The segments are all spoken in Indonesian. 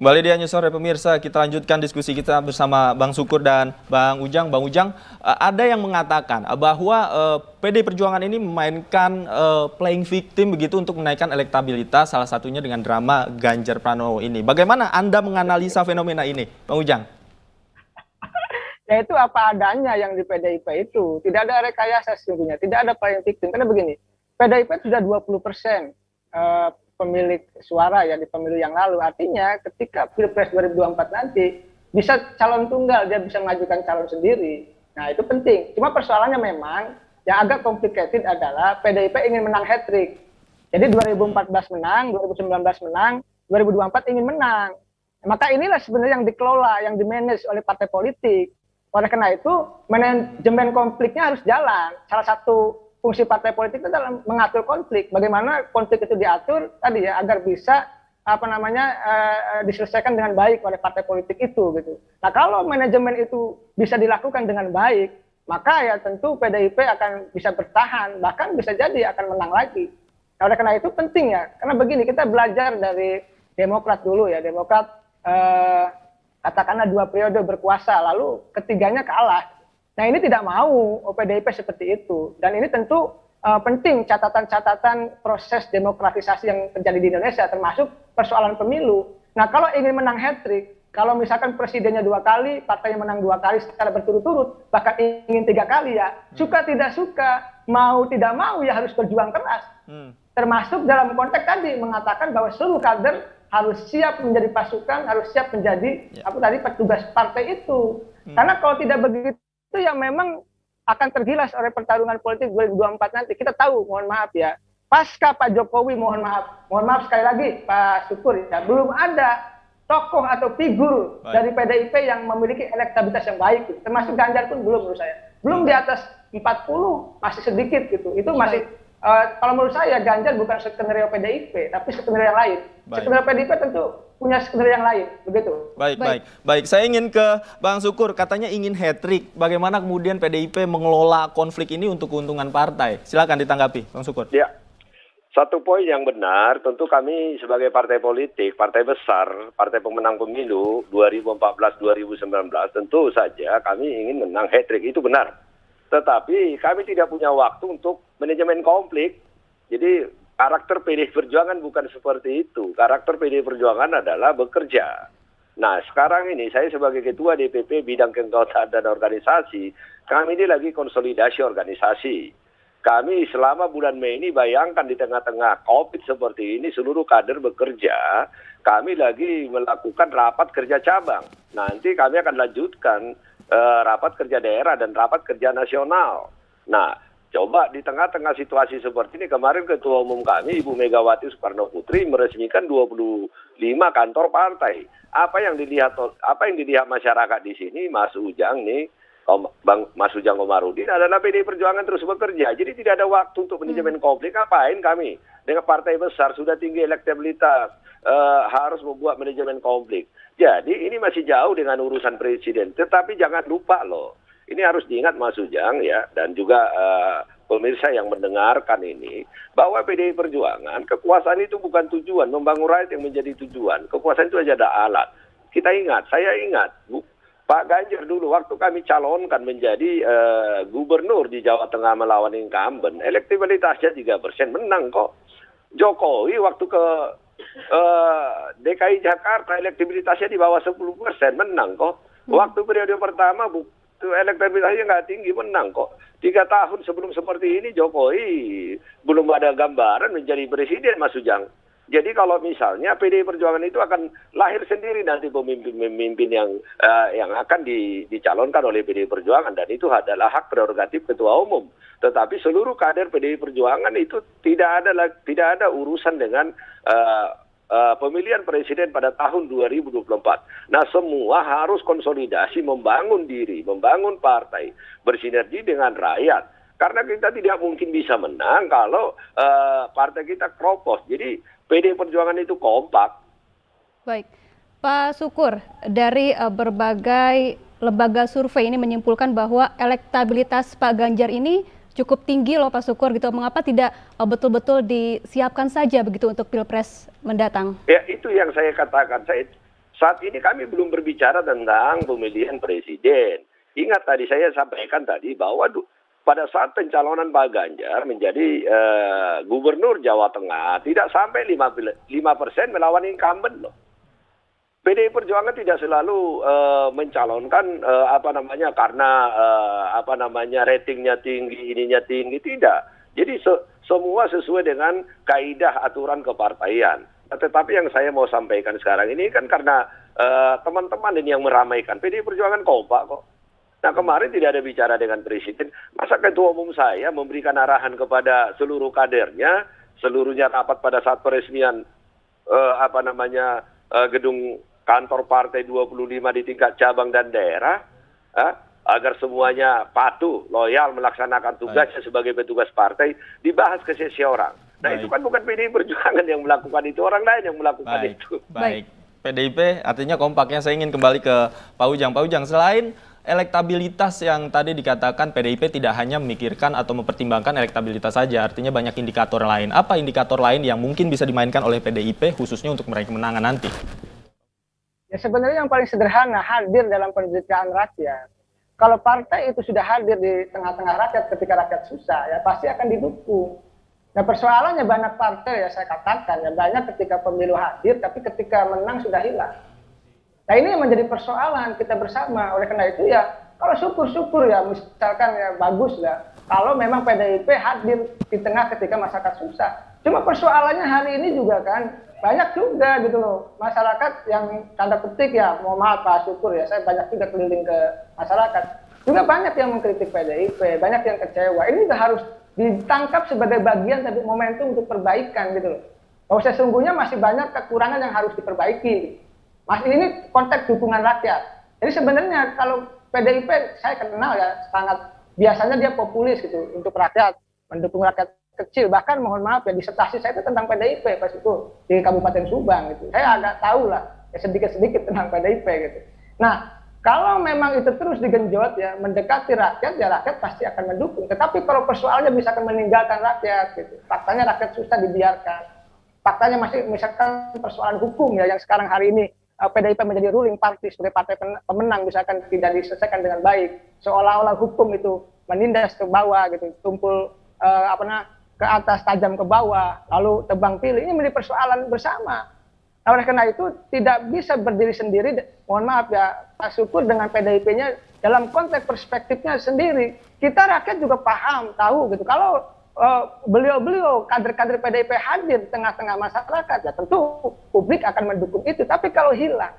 Kembali di Anju Sore pemirsa, kita lanjutkan diskusi kita bersama Bang Sukur dan Bang Ujang. Bang Ujang, ada yang mengatakan bahwa PD Perjuangan ini memainkan playing victim begitu untuk menaikkan elektabilitas, salah satunya dengan drama Ganjar Pranowo ini. Bagaimana Anda menganalisa fenomena ini, Bang Ujang? Ya itu apa adanya yang di PDIP itu. Tidak ada rekayasa sesungguhnya, tidak ada playing victim. Karena begini, PDIP sudah 20% pemilik suara ya di pemilu yang lalu. Artinya ketika Pilpres 2024 nanti bisa calon tunggal, dia bisa mengajukan calon sendiri. Nah itu penting. Cuma persoalannya memang yang agak complicated adalah PDIP ingin menang hat-trick. Jadi 2014 menang, 2019 menang, 2024 ingin menang. Maka inilah sebenarnya yang dikelola, yang dimanage oleh partai politik. Oleh karena itu, manajemen konfliknya harus jalan. Salah satu fungsi partai politik itu adalah mengatur konflik. Bagaimana konflik itu diatur tadi ya agar bisa diselesaikan dengan baik oleh partai politik itu gitu. Nah, kalau manajemen itu bisa dilakukan dengan baik, maka ya tentu PDIP akan bisa bertahan, bahkan bisa jadi akan menang lagi. Nah, oleh karena itu penting ya, karena begini kita belajar dari Demokrat dulu ya. Demokrat katakanlah 2 periode berkuasa, lalu ketiganya kalah. Nah ini tidak mau PDIP seperti itu. Dan ini tentu penting catatan-catatan proses demokratisasi yang terjadi di Indonesia, termasuk persoalan pemilu. Nah kalau ingin menang hat-trick, kalau misalkan presidennya 2 kali, partainya menang 2 kali secara berturut-turut, bahkan ingin 3 kali ya, suka tidak suka, mau tidak mau ya harus berjuang keras. Termasuk dalam konteks tadi mengatakan bahwa seluruh kader harus siap menjadi pasukan, harus siap menjadi petugas partai itu. Karena kalau tidak begitu ya memang akan tergilas oleh pertarungan politik 2024 nanti. Kita tahu, mohon maaf ya, pasca Pak Jokowi, mohon maaf sekali lagi Pak Syukur ya, belum ada tokoh atau figur dari PDIP yang memiliki elektabilitas yang baik, termasuk Ganjar pun belum menurut saya. Belum di atas 40, masih sedikit gitu. Itu masih kalau menurut saya Ganjar bukan skenario PDIP, tapi skenario yang lain. Skenario PDIP tentu punya skenario yang lain, begitu. Baik. Saya ingin ke Bang Sukur, katanya ingin hat-trick. Bagaimana kemudian PDIP mengelola konflik ini untuk keuntungan partai? Silakan ditanggapi, Bang Sukur. Ya, satu poin yang benar, tentu kami sebagai partai politik, partai besar, partai pemenang pemilu 2014-2019, tentu saja kami ingin menang hat-trick, itu benar. Tetapi kami tidak punya waktu untuk manajemen konflik. Jadi karakter PD Perjuangan bukan seperti itu. Karakter PD Perjuangan adalah bekerja. Nah sekarang ini saya sebagai Ketua DPP Bidang Keanggotaan dan Organisasi, kami ini lagi konsolidasi organisasi. Kami selama bulan Mei ini bayangkan di tengah-tengah COVID seperti ini seluruh kader bekerja. Kami lagi melakukan rapat kerja cabang. Nanti kami akan lanjutkan rapat kerja daerah dan rapat kerja nasional. Nah, coba di tengah-tengah situasi seperti ini, kemarin Ketua Umum kami, Ibu Megawati Soekarno Putri, meresmikan 25 kantor partai. Apa yang dilihat masyarakat di sini, Mas Ujang nih, Mas Ujang Komarudin adalah PDI Perjuangan terus bekerja. Jadi tidak ada waktu untuk manajemen konflik. Ngapain kami? Dengan partai besar, sudah tinggi elektabilitas, harus membuat manajemen konflik. Jadi ini masih jauh dengan urusan presiden. Tetapi jangan lupa loh, ini harus diingat Mas Ujang ya, dan juga pemirsa yang mendengarkan ini, bahwa PDI Perjuangan, kekuasaan itu bukan tujuan, membangun rakyat yang menjadi tujuan. Kekuasaan itu aja ada alat. Kita ingat, saya ingat, Pak Ganjar dulu waktu kami calonkan menjadi gubernur di Jawa Tengah melawan incumbent, elektabilitasnya 3%, menang kok. Jokowi waktu ke DKI Jakarta elektabilitasnya di bawah 10%, menang kok. Waktu periode pertama elektabilitasnya nggak tinggi, menang kok. 3 tahun sebelum seperti ini Jokowi belum ada gambaran menjadi presiden, Mas Ujang. Jadi kalau misalnya PDI Perjuangan itu akan lahir sendiri nanti pemimpin yang akan dicalonkan oleh PDI Perjuangan, dan itu adalah hak prerogatif Ketua Umum. Tetapi seluruh kader PDI Perjuangan itu tidak ada urusan dengan pemilihan presiden pada tahun 2024. Nah, semua harus konsolidasi, membangun diri, membangun partai, bersinergi dengan rakyat. Karena kita tidak mungkin bisa menang kalau partai kita keropos. Jadi PDI Perjuangan itu kompak. Baik, Pak Sukur, dari berbagai lembaga survei ini menyimpulkan bahwa elektabilitas Pak Ganjar ini cukup tinggi loh Pak Sukur gitu. Mengapa tidak betul-betul disiapkan saja begitu untuk Pilpres mendatang? Ya itu yang saya katakan. Saat ini kami belum berbicara tentang pemilihan presiden. Ingat tadi saya sampaikan tadi bahwa pada saat pencalonan Pak Ganjar menjadi gubernur Jawa Tengah tidak sampai 5% melawan incumbent loh. PDI Perjuangan tidak selalu mencalonkan karena ratingnya tinggi, ininya tinggi, tidak. Jadi semua sesuai dengan kaidah aturan kepartaian. Tetapi yang saya mau sampaikan sekarang ini kan karena teman-teman ini yang meramaikan. PDI Perjuangan kompak kok. Nah kemarin tidak ada bicara dengan presiden. Masa ketua umum saya memberikan arahan kepada seluruh kadernya, seluruhnya rapat pada saat peresmian gedung kantor partai 25 di tingkat cabang dan daerah, agar semuanya patuh, loyal melaksanakan tugasnya sebagai petugas partai, dibahas ke sesi orang. Nah itu kan bukan PDI Perjuangan yang melakukan itu, orang lain yang melakukan itu. Baik. PDIP artinya kompaknya. Saya ingin kembali ke Pak Ujang. Pak Ujang, selain elektabilitas yang tadi dikatakan PDIP tidak hanya memikirkan atau mempertimbangkan elektabilitas saja, artinya banyak indikator lain. Apa indikator lain yang mungkin bisa dimainkan oleh PDIP khususnya untuk meraih kemenangan nanti? Ya sebenarnya yang paling sederhana, hadir dalam penderitaan rakyat. Kalau partai itu sudah hadir di tengah-tengah rakyat ketika rakyat susah, ya pasti akan didukung. Nah persoalannya banyak partai, ya saya katakan, ya banyak ketika pemilu hadir, tapi ketika menang sudah hilang. Nah ini yang menjadi persoalan kita bersama. Oleh karena itu ya, kalau syukur-syukur ya, misalkan ya bagus lah. Kalau memang PDIP hadir di tengah ketika masyarakat susah. Cuma persoalannya hari ini juga kan, banyak juga gitu loh. Masyarakat yang tanda petik ya, mohon maaf Pak Syukur ya, saya banyak juga keliling ke masyarakat. Juga banyak yang mengkritik PDIP, banyak yang kecewa. Ini juga harus ditangkap sebagai bagian dari momentum untuk perbaikan gitu loh. Bahwa sesungguhnya masih banyak kekurangan yang harus diperbaiki. Masih ini konteks dukungan rakyat. Jadi sebenarnya kalau PDIP saya kenal ya sangat biasanya dia populis gitu untuk rakyat, mendukung rakyat kecil. Bahkan mohon maaf ya disertasi saya itu tentang PDIP pas itu di Kabupaten Subang gitu. Saya agak tahu lah ya sedikit-sedikit tentang PDIP gitu. Nah, kalau memang itu terus digenjot ya, mendekati rakyat, ya rakyat pasti akan mendukung. Tetapi kalau persoalannya misalkan meninggalkan rakyat, gitu, faktanya rakyat susah dibiarkan. Faktanya masih misalkan persoalan hukum ya, yang sekarang hari ini PDIP menjadi ruling party sebagai partai pemenang, misalkan tidak diselesaikan dengan baik. Seolah-olah hukum itu menindas ke bawah, gitu, tumpul ke atas, tajam ke bawah, lalu tebang pilih. Ini menjadi persoalan bersama. Nah, oleh karena itu tidak bisa berdiri sendiri, mohon maaf ya Pak Syukur dengan PDIP-nya dalam konteks perspektifnya sendiri. Kita rakyat juga paham, tahu gitu. Kalau beliau-beliau kader-kader PDIP hadir di tengah-tengah masyarakat, ya tentu publik akan mendukung itu. Tapi kalau hilang,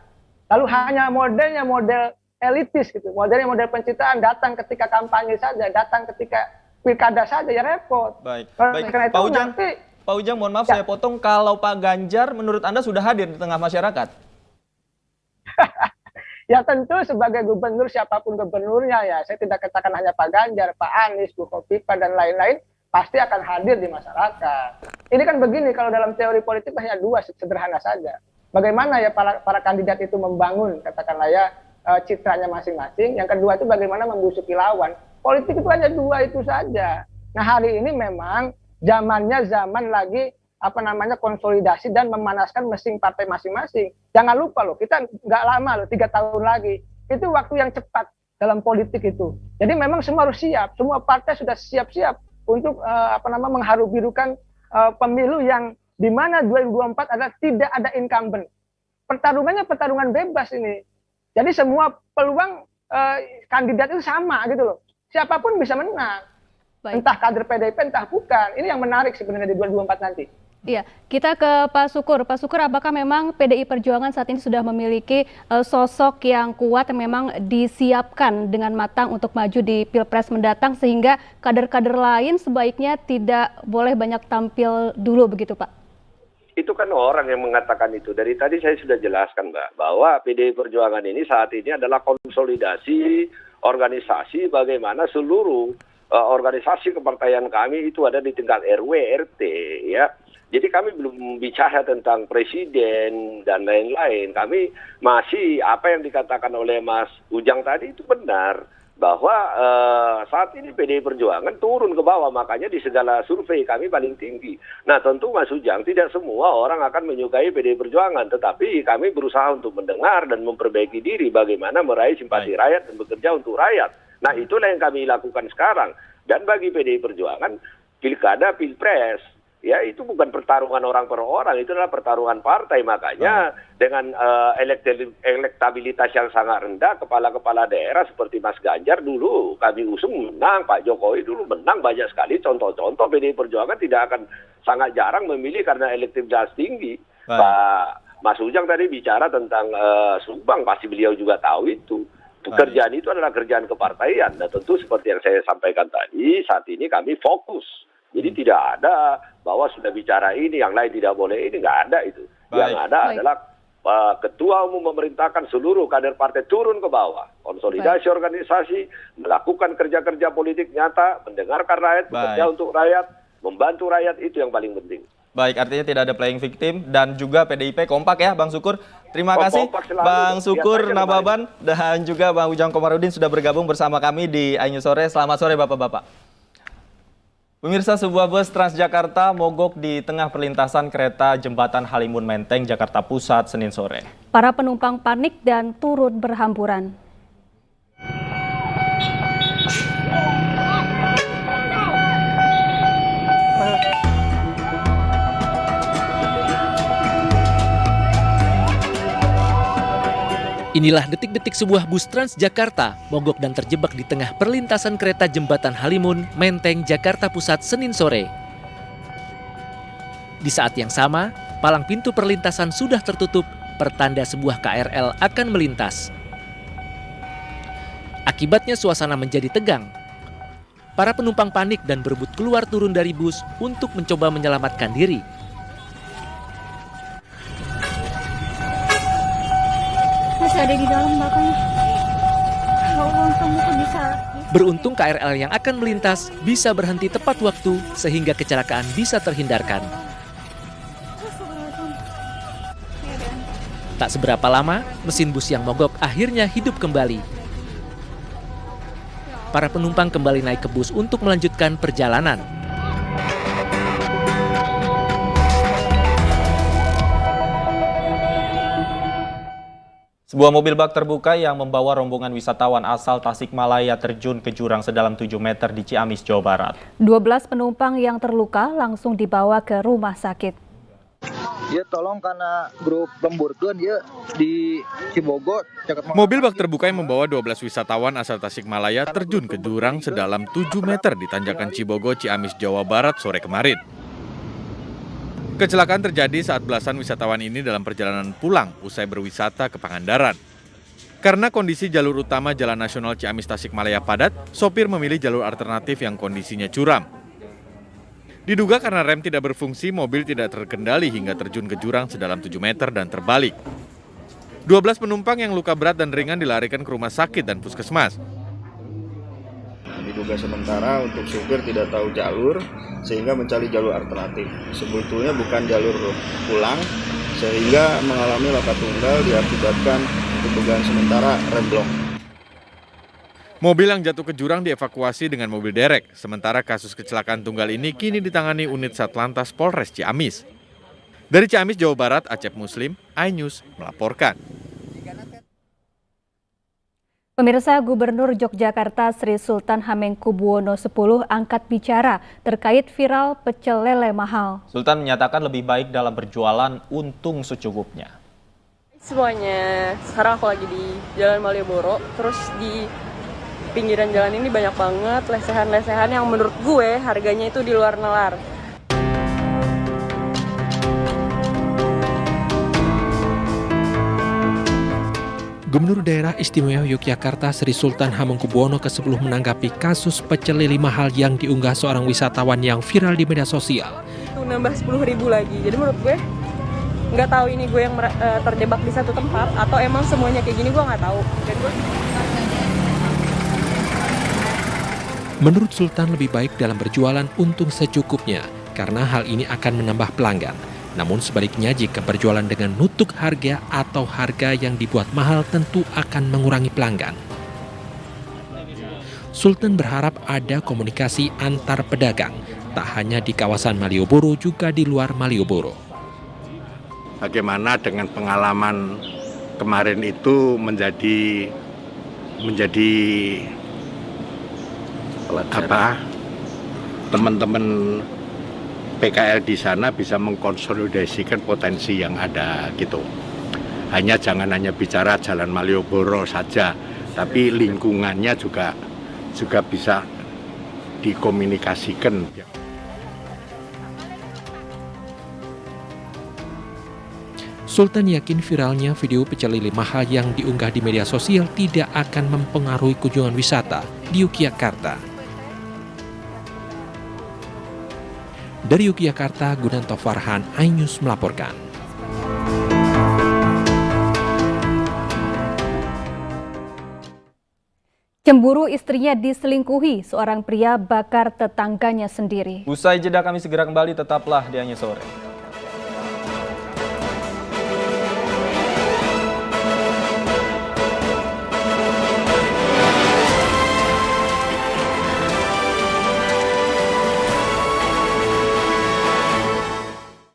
lalu hanya modelnya model elitis gitu, modelnya model pencitraan, datang ketika kampanye saja, datang ketika pilkada saja, ya repot. Baik. Karena itu Pak Ujang. nanti Pak Ujang, mohon maaf saya potong, kalau Pak Ganjar menurut Anda sudah hadir di tengah masyarakat? Ya tentu sebagai gubernur, siapapun gubernurnya ya, saya tidak katakan hanya Pak Ganjar, Pak Anies, Bu Khofifah, dan lain-lain, pasti akan hadir di masyarakat. Ini kan begini, kalau dalam teori politik hanya dua, sederhana saja. Bagaimana ya para kandidat itu membangun, katakanlah ya, citranya masing-masing. Yang kedua itu bagaimana membusuki lawan. Politik itu hanya dua itu saja. Nah hari ini memang zamannya zaman lagi konsolidasi dan memanaskan mesin partai masing-masing. Jangan lupa loh, kita nggak lama loh, 3 tahun lagi. Itu waktu yang cepat dalam politik itu. Jadi memang semua harus siap, semua partai sudah siap-siap untuk mengharu-birukan pemilu yang di mana 2024 adalah tidak ada incumbent. Pertarungannya pertarungan bebas ini. Jadi semua peluang kandidat itu sama gitu loh. Siapapun bisa menang. Baik. Entah kader PDIP, entah bukan. Ini yang menarik sebenarnya di 2024 nanti. Iya, kita ke Pak Syukur. Pak Syukur, apakah memang PDI Perjuangan saat ini sudah memiliki sosok yang kuat yang memang disiapkan dengan matang untuk maju di Pilpres mendatang sehingga kader-kader lain sebaiknya tidak boleh banyak tampil dulu begitu, Pak? Itu kan orang yang mengatakan itu. Dari tadi saya sudah jelaskan, Mbak, bahwa PDI Perjuangan ini saat ini adalah konsolidasi organisasi bagaimana seluruh organisasi kepartaian kami itu ada di tingkat RW, RT, ya. Jadi kami belum bicara tentang presiden dan lain-lain. Kami masih apa yang dikatakan oleh Mas Ujang tadi itu benar. bahwa saat ini PDI Perjuangan turun ke bawah, makanya di segala survei kami paling tinggi. Nah tentu Mas Ujang, tidak semua orang akan menyukai PDI Perjuangan, tetapi kami berusaha untuk mendengar dan memperbaiki diri bagaimana meraih simpati rakyat dan bekerja untuk rakyat. Nah itulah yang kami lakukan sekarang. Dan bagi PDI Perjuangan, pilkada, pilpres, ya itu bukan pertarungan orang per orang, itu adalah pertarungan partai. Makanya dengan elektabilitas yang sangat rendah, kepala-kepala daerah seperti Mas Ganjar dulu kami usung menang, Pak Jokowi dulu menang banyak sekali. Contoh-contoh PDI Perjuangan tidak akan sangat jarang memilih karena elektabilitas tinggi. Pak Mas Ujang tadi bicara tentang Subang, pasti beliau juga tahu itu. Pekerjaan itu adalah kerjaan kepartaian. Nah tentu seperti yang saya sampaikan tadi, saat ini kami fokus. Jadi tidak ada bahwa sudah bicara ini, yang lain tidak boleh ini, nggak ada itu. Yang ada adalah Ketua Umum memerintahkan seluruh kader partai turun ke bawah, konsolidasi organisasi, melakukan kerja-kerja politik nyata, mendengarkan rakyat, bekerja untuk rakyat, membantu rakyat, itu yang paling penting. Baik, artinya tidak ada playing victim dan juga PDIP kompak ya Bang Sukur. Terima kasih Bang Sukur Nababan dan juga Bang Ujang Komarudin sudah bergabung bersama kami di iNews Sore. Selamat sore Bapak-Bapak. Pemirsa, sebuah bus Transjakarta mogok di tengah perlintasan kereta Jembatan Halimun Menteng, Jakarta Pusat, Senin sore. Para penumpang panik dan turut berhamburan. Inilah detik-detik sebuah bus Transjakarta mogok dan terjebak di tengah perlintasan kereta Jembatan Halimun, Menteng, Jakarta Pusat, Senin sore. Di saat yang sama, palang pintu perlintasan sudah tertutup, pertanda sebuah KRL akan melintas. Akibatnya suasana menjadi tegang. Para penumpang panik dan berebut keluar turun dari bus untuk mencoba menyelamatkan diri. Masih ada di dalam bapaknya. Ya Allah, kamu kok bisa. Beruntung KRL yang akan melintas bisa berhenti tepat waktu sehingga kecelakaan bisa terhindarkan. Tak seberapa lama, mesin bus yang mogok akhirnya hidup kembali. Para penumpang kembali naik ke bus untuk melanjutkan perjalanan. Sebuah mobil bak terbuka yang membawa rombongan wisatawan asal Tasikmalaya terjun ke jurang sedalam 7 meter di Ciamis, Jawa Barat. 12 penumpang yang terluka langsung dibawa ke rumah sakit. Ya tolong karena grup lemburkeun ya di Cibogo. Mobil bak terbuka yang membawa 12 wisatawan asal Tasikmalaya terjun ke jurang sedalam 7 meter di Tanjakan Cibogo, Ciamis, Jawa Barat sore kemarin. Kecelakaan terjadi saat belasan wisatawan ini dalam perjalanan pulang usai berwisata ke Pangandaran. Karena kondisi jalur utama Jalan Nasional Ciamis Tasikmalaya padat, sopir memilih jalur alternatif yang kondisinya curam. Diduga karena rem tidak berfungsi, mobil tidak terkendali hingga terjun ke jurang sedalam 7 meter dan terbalik. 12 penumpang yang luka berat dan ringan dilarikan ke rumah sakit dan puskesmas. Diduga sementara untuk supir tidak tahu jalur sehingga mencari jalur alternatif. Sebetulnya bukan jalur pulang sehingga mengalami laka tunggal diakibatkan dugaan sementara rem blong. Mobil yang jatuh ke jurang dievakuasi dengan mobil derek. Sementara kasus kecelakaan tunggal ini kini ditangani unit Satlantas Polres Ciamis. Dari Ciamis, Jawa Barat, Acep Muslim, iNews melaporkan. Pemirsa, Gubernur Yogyakarta Sri Sultan Hamengkubuwono X angkat bicara terkait viral pecel lele mahal. Sultan menyatakan lebih baik dalam berjualan untung secukupnya. Semuanya, sekarang aku lagi di Jalan Malioboro, terus di pinggiran jalan ini banyak banget lesehan-lesehan yang menurut gue harganya itu di luar nalar. Gubernur Daerah Istimewa Yogyakarta Sri Sultan Hamengkubuwono ke-10 menanggapi kasus pecel lele mahal yang diunggah seorang wisatawan yang viral di media sosial. Itu nambah 10.000 lagi, jadi menurut gue nggak tahu ini gue yang terjebak di satu tempat atau emang semuanya kayak gini, gue nggak tahu. Dan gue... Menurut Sultan lebih baik dalam berjualan untung secukupnya karena hal ini akan menambah pelanggan. Namun sebaliknya jika berjualan dengan nutuk harga atau harga yang dibuat mahal tentu akan mengurangi pelanggan. Sultan berharap ada komunikasi antar pedagang, tak hanya di kawasan Malioboro, juga di luar Malioboro. Bagaimana dengan pengalaman kemarin itu menjadi apa, teman-teman PKL di sana bisa mengkonsolidasikan potensi yang ada gitu. Jangan hanya bicara Jalan Malioboro saja, tapi lingkungannya juga bisa dikomunikasikan. Sultan yakin viralnya video pecel lele mahal yang diunggah di media sosial tidak akan mempengaruhi kunjungan wisata di Yogyakarta. Dari Yogyakarta, Gunanto Farhan, iNews melaporkan. Cemburu istrinya diselingkuhi, seorang pria bakar tetangganya sendiri. Usai jeda kami segera kembali, tetaplah di Anya Sore.